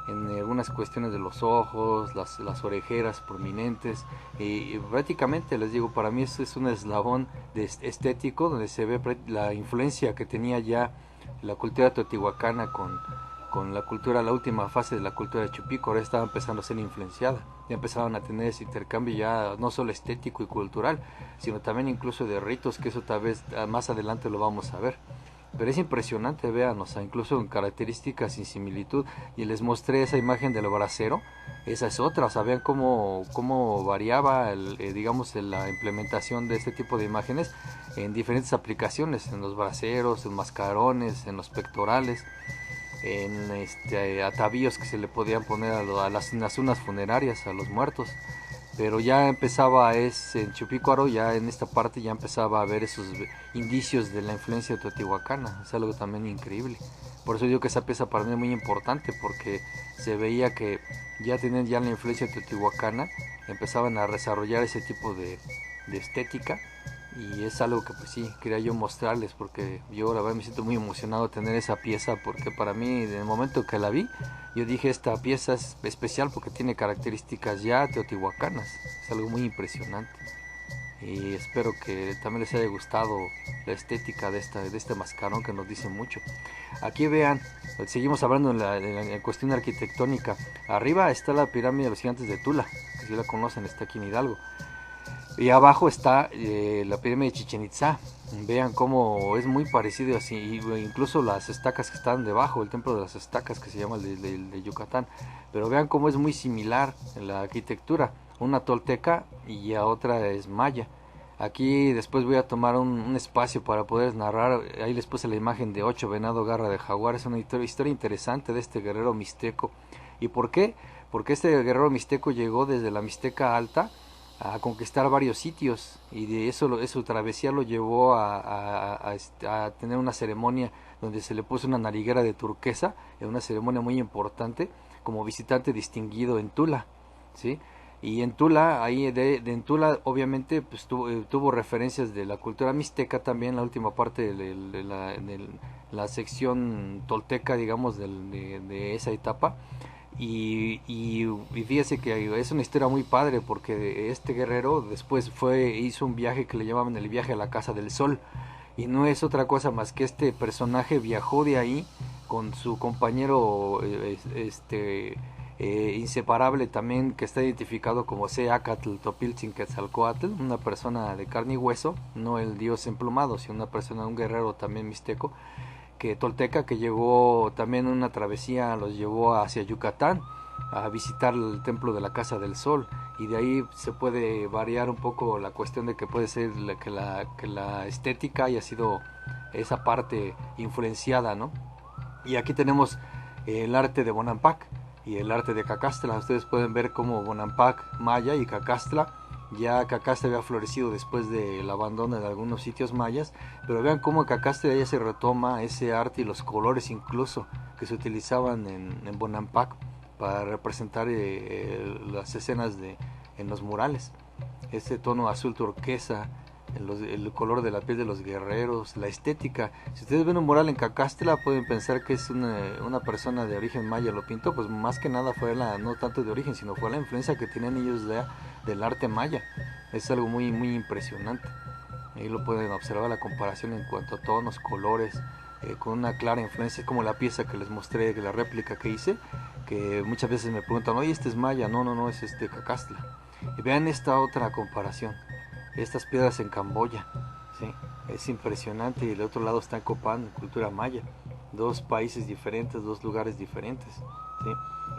en algunas cuestiones de los ojos, las orejeras prominentes, y prácticamente les digo, para mí eso es un eslabón estético donde se ve la influencia que tenía ya la cultura teotihuacana con la cultura, la última fase de la cultura de Chupico. Ahora estaba empezando a ser influenciada, ya empezaban a tener ese intercambio ya no solo estético y cultural, sino también incluso de ritos, que eso tal vez más adelante lo vamos a ver. Pero es impresionante, vean, o sea, incluso en características y similitud. Y les mostré esa imagen del brasero, esa es otra, o sea, vean cómo variaba, digamos, la implementación de este tipo de imágenes en diferentes aplicaciones, en los braseros, en mascarones, en los pectorales, en atavíos que se le podían poner a las urnas funerarias, a los muertos. Pero ya empezaba en Chupícuaro, ya en esta parte ya empezaba a ver esos indicios de la influencia teotihuacana. Es algo también increíble. Por eso digo que esa pieza para mí es muy importante, porque se veía que ya tenían ya la influencia teotihuacana, empezaban a desarrollar ese tipo de estética, y es algo que pues sí, quería yo mostrarles, porque yo la verdad me siento muy emocionado de tener esa pieza, porque para mí, en el momento que la vi, yo dije, esta pieza es especial porque tiene características ya teotihuacanas. Es algo muy impresionante. Y espero que también les haya gustado la estética de este mascarón, que nos dice mucho. Aquí vean, seguimos hablando en cuestión arquitectónica. Arriba está la pirámide de los gigantes de Tula, que si la conocen, está aquí en Hidalgo. Y abajo está la pirámide de Chichen Itza. Vean cómo es muy parecido así, incluso las estacas que están debajo, el templo de las estacas, que se llama el de Yucatán. Pero vean cómo es muy similar en la arquitectura, una tolteca y a otra es maya. Aquí después voy a tomar un espacio para poder narrar. Ahí les puse la imagen de 8 venado garra de jaguar. Es una historia interesante de este guerrero mixteco. ¿Y por qué? Porque este guerrero mixteco llegó desde la Mixteca Alta a conquistar varios sitios, y de eso su travesía lo llevó a tener una ceremonia donde se le puso una nariguera de turquesa, en una ceremonia muy importante, como visitante distinguido en Tula, ¿sí? Y en Tula, en Tula obviamente pues tuvo referencias de la cultura mixteca también, la última parte de la sección tolteca, digamos, de esa etapa. Y fíjese que es una historia muy padre, porque este guerrero después hizo un viaje que le llamaban el viaje a la Casa del Sol, y no es otra cosa más que este personaje viajó de ahí con su compañero inseparable también, que está identificado como Seacatl Topiltzin-Quetzalcoatl, una persona de carne y hueso, no el dios emplumado, sino una persona, un guerrero también mixteco, que tolteca, que llegó también en una travesía, los llevó hacia Yucatán a visitar el templo de la Casa del Sol, y de ahí se puede variar un poco la cuestión de que puede ser que la estética haya sido esa parte influenciada, ¿no? Y aquí tenemos el arte de Bonampak y el arte de Cacastla. Ustedes pueden ver cómo Bonampak, maya, y Cacastla, ya Cacastle había florecido después del abandono de algunos sitios mayas, pero vean cómo en Cacastle ya se retoma ese arte y los colores incluso que se utilizaban en Bonampak para representar las escenas en los murales. Este tono azul turquesa, el color de la piel de los guerreros, la estética. Si ustedes ven un mural en Cacastla pueden pensar que es una persona de origen maya lo pintó, pues más que nada fue no tanto de origen, sino fue la influencia que tienen ellos del arte maya. Es algo muy, muy impresionante. Ahí lo pueden observar la comparación en cuanto a tonos, colores, con una clara influencia. Es como la pieza que les mostré, la réplica que hice, que muchas veces me preguntan, oye, este es maya. No, no, no, es Cacastla. Y vean esta otra comparación, estas piedras en Camboya, ¿sí? Es impresionante. Y el otro lado está en Copán, cultura maya. Dos países diferentes, dos lugares diferentes, ¿sí?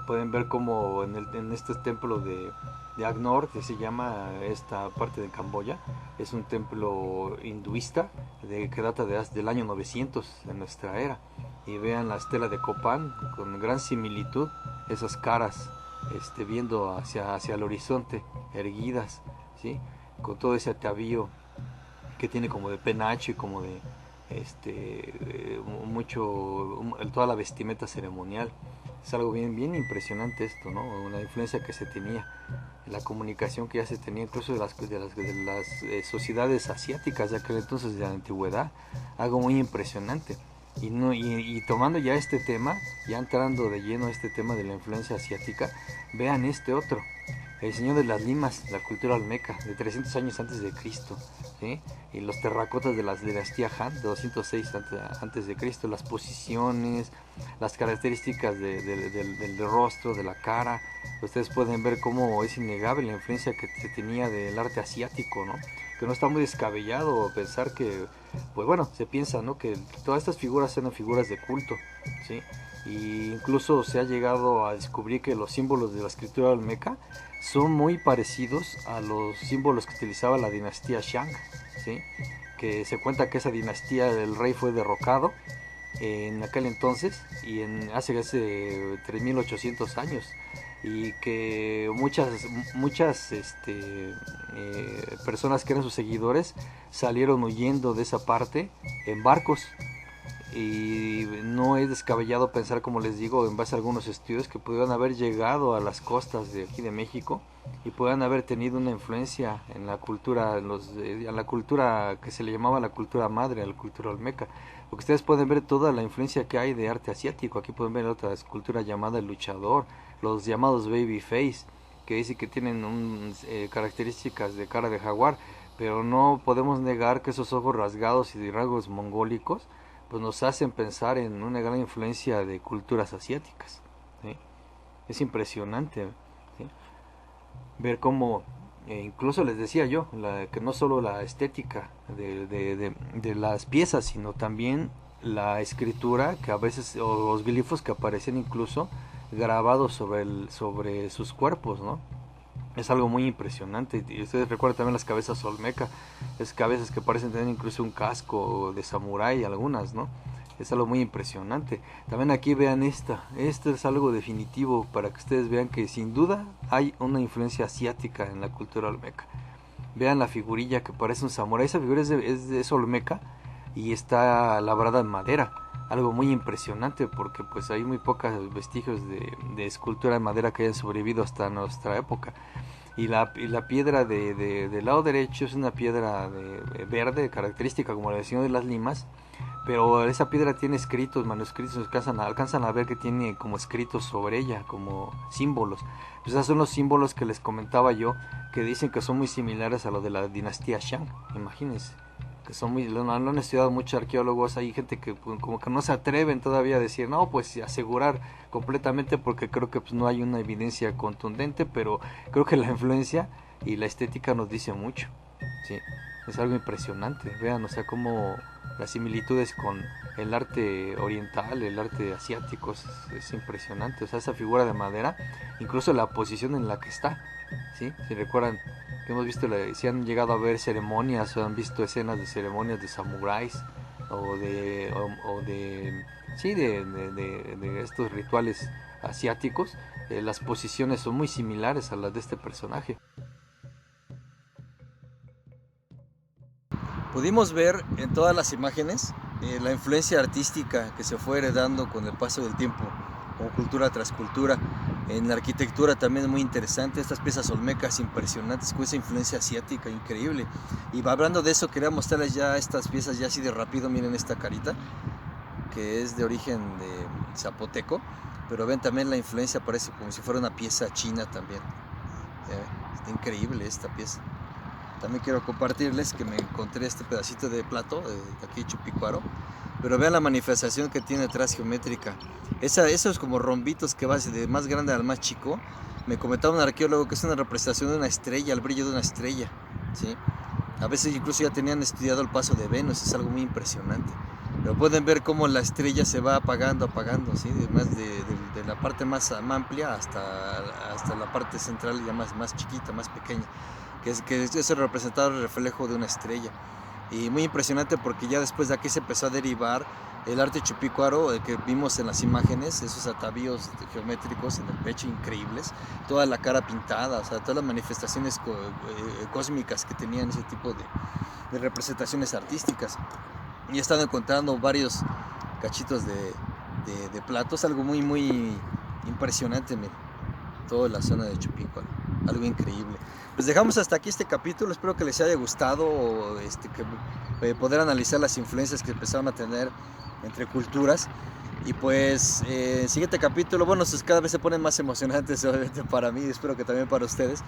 Pueden ver como en este templo de Agnor, que se llama esta parte de Camboya, es un templo hinduista que data del año 900 de nuestra era. Y vean la estela de Copán con gran similitud, esas caras viendo hacia el horizonte, erguidas, ¿sí? Con todo ese atavío que tiene como de penacho y como de toda la vestimenta ceremonial. Es algo bien, bien impresionante esto, ¿no? Una influencia que se tenía, la comunicación que ya se tenía incluso de las sociedades asiáticas de aquel entonces, de la antigüedad, algo muy impresionante. Y tomando ya este tema, ya entrando de lleno a este tema de la influencia asiática, vean este otro, el Señor de las Limas, la cultura olmeca, de 300 años antes de Cristo, ¿sí? Y los terracotas de la dinastía Han, de 206 antes de Cristo, las posiciones, las características del rostro, de la cara. Ustedes pueden ver cómo es innegable la influencia que se tenía del arte asiático, ¿no? Que no está muy descabellado pensar que, pues bueno, se piensa, ¿no?, que todas estas figuras eran figuras de culto, ¿sí? Y incluso se ha llegado a descubrir que los símbolos de la escritura olmeca son muy parecidos a los símbolos que utilizaba la dinastía Shang, ¿sí? Que se cuenta que esa dinastía del rey fue derrocado en aquel entonces y hace 3800 años, y que muchas personas que eran sus seguidores salieron huyendo de esa parte en barcos. Y no es descabellado pensar, como les digo, en base a algunos estudios, que pudieran haber llegado a las costas de aquí de México y pudieran haber tenido una influencia en la cultura, en la cultura que se le llamaba la cultura madre, la cultura olmeca. Porque ustedes pueden ver toda la influencia que hay de arte asiático. Aquí pueden ver otra escultura llamada el luchador, los llamados baby face, que dice que tienen características de cara de jaguar, pero no podemos negar que esos ojos rasgados y de rasgos mongólicos pues nos hacen pensar en una gran influencia de culturas asiáticas, ¿sí? Es impresionante, ¿sí?, ver cómo, incluso les decía yo, que no solo la estética de las piezas, sino también la escritura, que a veces, o los glifos que aparecen incluso grabados sobre sus cuerpos, ¿no? Es algo muy impresionante. Y ustedes recuerdan también las cabezas olmeca, es cabezas que parecen tener incluso un casco de samurái, algunas, ¿no? Es algo muy impresionante. También aquí vean esto es algo definitivo para que ustedes vean que sin duda hay una influencia asiática en la cultura olmeca. Vean la figurilla que parece un samurái, esa figura es olmeca y está labrada en madera. Algo muy impresionante porque pues hay muy pocos vestigios de escultura en madera que hayan sobrevivido hasta nuestra época. Y la piedra del lado derecho es una piedra verde, característica como la del Señor de las Limas, pero esa piedra tiene escritos, manuscritos, alcanzan a ver que tiene como escritos sobre ella, como símbolos. Pues esos son los símbolos que les comentaba yo, que dicen que son muy similares a los de la dinastía Shang, imagínense. Que son lo han estudiado muchos arqueólogos, hay gente que como que no se atreven todavía a decir, no, pues asegurar completamente, porque creo que pues no hay una evidencia contundente, pero creo que la influencia y la estética nos dice mucho, ¿sí? Es algo impresionante, vean, o sea, como las similitudes con el arte oriental, el arte asiático, es impresionante, o sea, esa figura de madera, incluso la posición en la que está, ¿sí? Si recuerdan, hemos visto, si han llegado a ver ceremonias o han visto escenas de ceremonias de samuráis de estos rituales asiáticos, las posiciones son muy similares a las de este personaje. Pudimos ver en todas las imágenes la influencia artística que se fue heredando con el paso del tiempo, como cultura tras cultura. En la arquitectura también es muy interesante, estas piezas olmecas impresionantes con esa influencia asiática increíble. Y hablando de eso, quería mostrarles ya estas piezas ya así de rápido. Miren esta carita, que es de origen de zapoteco, pero ven también la influencia, parece como si fuera una pieza china también. Está increíble esta pieza. También quiero compartirles que me encontré este pedacito de plato de aquí Chupicuaro, pero vean la manifestación que tiene atrás geométrica. Esos como rombitos que va de más grande al más chico. Me comentaba un arqueólogo que es una representación de una estrella, el brillo de una estrella, ¿sí? A veces incluso ya tenían estudiado el paso de Venus, es algo muy impresionante. Pero pueden ver cómo la estrella se va apagando, ¿sí? De la parte más amplia hasta la parte central ya más chiquita, más pequeña, que es el representado el reflejo de una estrella. Y muy impresionante porque ya después de aquí se empezó a derivar el arte chupicuaro que vimos en las imágenes, esos atavíos geométricos en el pecho increíbles, toda la cara pintada, o sea, todas las manifestaciones cósmicas que tenían ese tipo de representaciones artísticas. Y he estado encontrando varios cachitos de platos, algo muy impresionante, miren, toda la zona de Chupicuaro, algo increíble. Pues dejamos hasta aquí este capítulo, espero que les haya gustado, poder analizar las influencias que empezaron a tener entre culturas. Y pues el siguiente capítulo, bueno, cada vez se ponen más emocionantes obviamente para mí, espero que también para ustedes.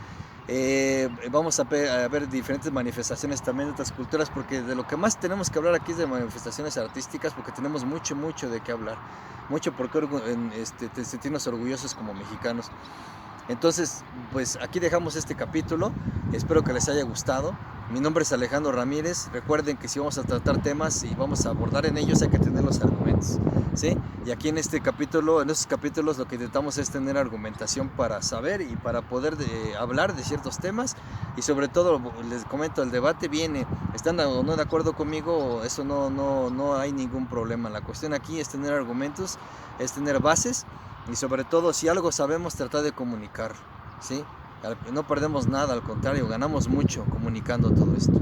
Vamos a ver diferentes manifestaciones también de otras culturas, porque de lo que más tenemos que hablar aquí es de manifestaciones artísticas, porque tenemos mucho de qué hablar, mucho por qué sentirnos orgullosos como mexicanos. Entonces, pues aquí dejamos este capítulo, espero que les haya gustado. Mi nombre es Alejandro Ramírez, recuerden que si vamos a tratar temas y vamos a abordar en ellos hay que tener los argumentos, ¿sí? Y aquí en estos capítulos lo que intentamos es tener argumentación para saber y para poder hablar de ciertos temas, y sobre todo les comento, el debate viene, están o no de acuerdo conmigo, eso no hay ningún problema. La cuestión aquí es tener argumentos, es tener bases, y sobre todo si algo sabemos tratar de comunicar, ¿sí? No perdemos nada, al contrario, ganamos mucho comunicando todo esto.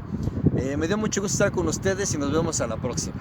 Me dio mucho gusto estar con ustedes y nos vemos a la próxima.